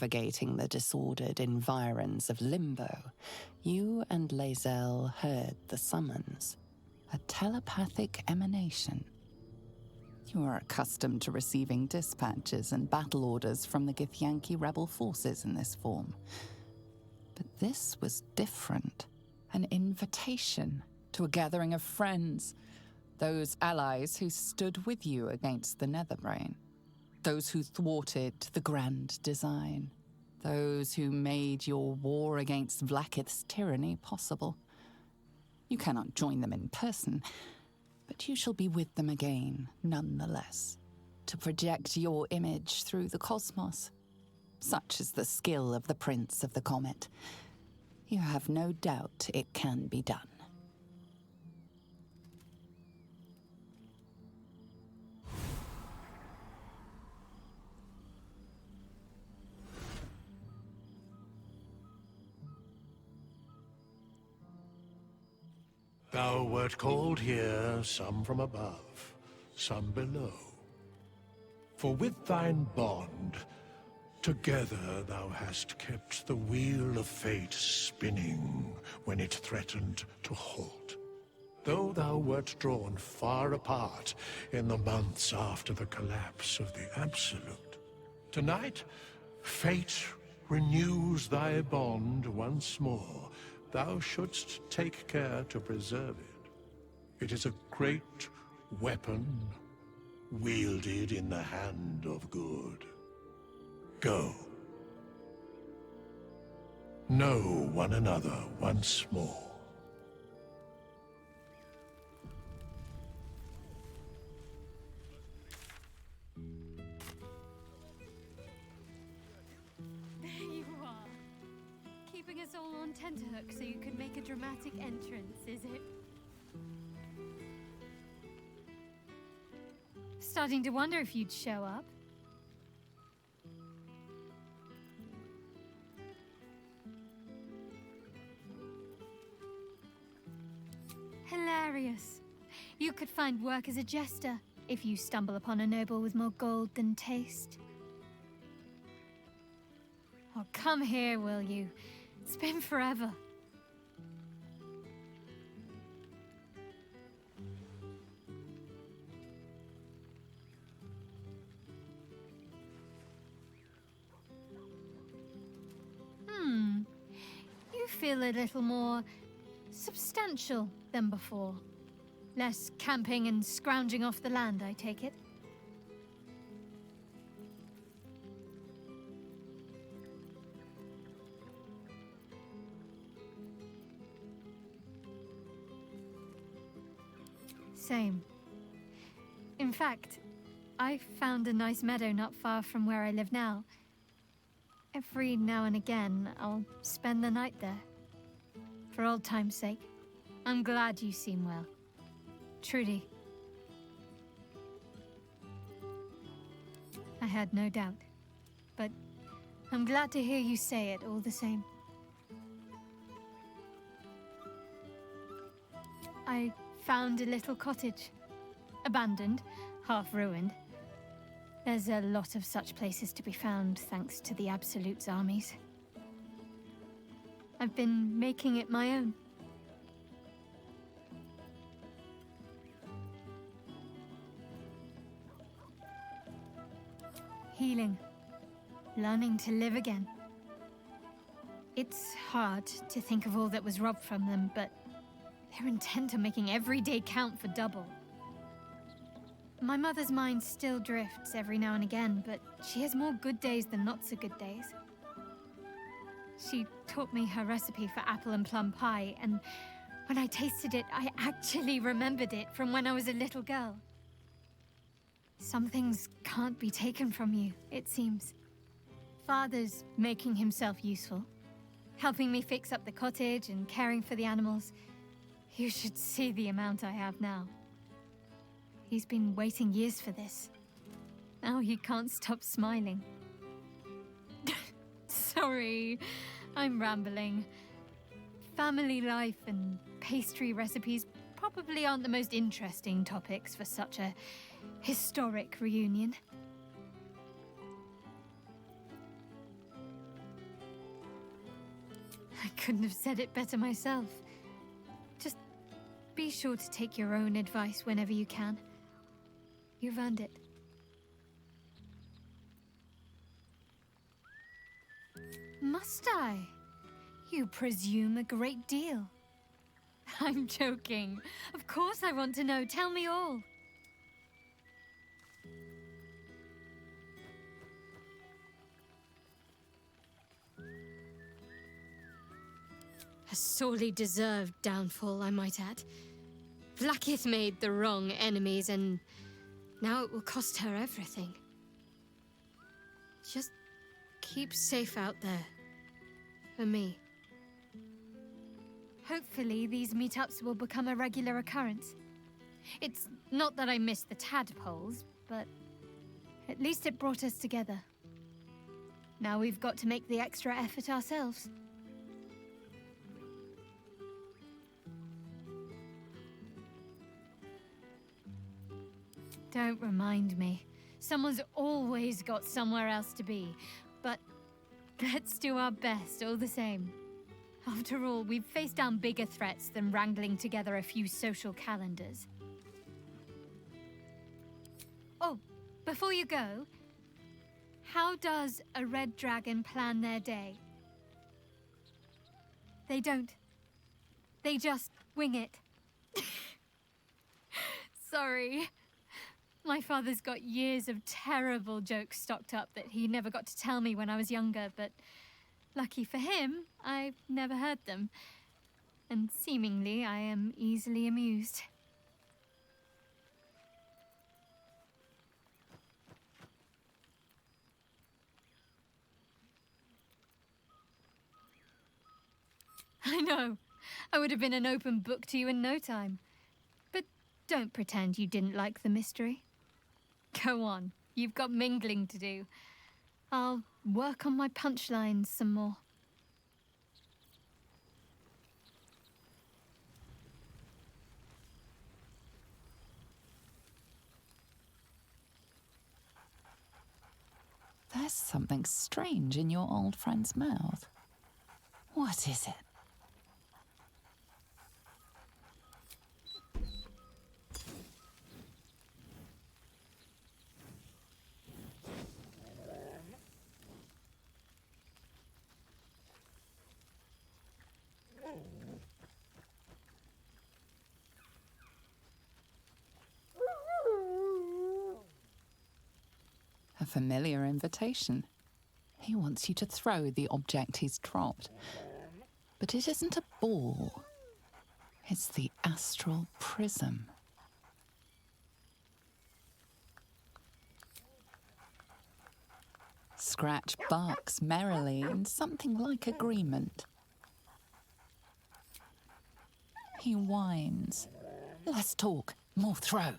navigating the disordered environs of limbo, you and Zzleep heard the summons, a telepathic emanation. You are accustomed to receiving dispatches and battle orders from the Githyanki rebel forces in this form. But this was different. An invitation to a gathering of friends, those allies who stood with you against the Netherbrain, those who thwarted the grand design, those who made your war against Vlaakith's tyranny possible. You cannot join them in person, but you shall be with them again, nonetheless, to project your image through the cosmos. Such is the skill of the Prince of the Comet. You have no doubt it can be done. Thou wert called here, some from above, some below. For with thine bond, together thou hast kept the wheel of fate spinning when it threatened to halt. Though thou wert drawn far apart in the months after the collapse of the Absolute, tonight fate renews thy bond once more. Thou shouldst take care to preserve it. It is a great weapon, wielded in the hand of good. Go. Know one another once more. Keeping us all on tenterhooks so you can make a dramatic entrance, is it? Starting to wonder if you'd show up. Hilarious. You could find work as a jester if you stumble upon a noble with more gold than taste. Oh, come here, will you? It's been forever. You feel a little more substantial than before. Less camping and scrounging off the land, I take it. Same. In fact, I found a nice meadow not far from where I live now. Every now and again, I'll spend the night there. For old time's sake. I'm glad you seem well. Trudy. I had no doubt. But I'm glad to hear you say it all the same. I found a little cottage. Abandoned, half ruined. There's a lot of such places to be found thanks to the Absolute's armies. I've been making it my own. Healing. Learning to live again. It's hard to think of all that was robbed from them, but they're intent on making every day count for double. My mother's mind still drifts every now and again, but she has more good days than not so good days. She taught me her recipe for apple and plum pie, and when I tasted it, I actually remembered it from when I was a little girl. Some things can't be taken from you, it seems. Father's making himself useful, helping me fix up the cottage and caring for the animals. You should see the amount I have now. He's been waiting years for this. Now he can't stop smiling. Sorry, I'm rambling. Family life and pastry recipes probably aren't the most interesting topics for such a historic reunion. I couldn't have said it better myself. Just be sure to take your own advice whenever you can. You've earned it. Must I? You presume a great deal. I'm joking. Of course I want to know. Tell me all. A sorely deserved downfall, I might add. Vlaakith made the wrong enemies, and now it will cost her everything. Just keep safe out there. For me. Hopefully, these meetups will become a regular occurrence. It's not that I miss the tadpoles, but at least it brought us together. Now we've got to make the extra effort ourselves. Don't remind me. Someone's always got somewhere else to be, but let's do our best all the same. After all, we've faced down bigger threats than wrangling together a few social calendars. Oh, before you go, how does a red dragon plan their day? They don't. They just wing it. Sorry. My father's got years of terrible jokes stocked up that he never got to tell me when I was younger, but lucky for him, I've never heard them. And seemingly, I am easily amused. I know. I would have been an open book to you in no time. But don't pretend you didn't like the mystery. Go on. You've got mingling to do. I'll work on my punchlines some more. There's something strange in your old friend's mouth. What is it? A familiar invitation. He wants you to throw the object he's dropped. But it isn't a ball. It's the astral prism. Scratch barks merrily in something like agreement. He whines. Less talk, more throw.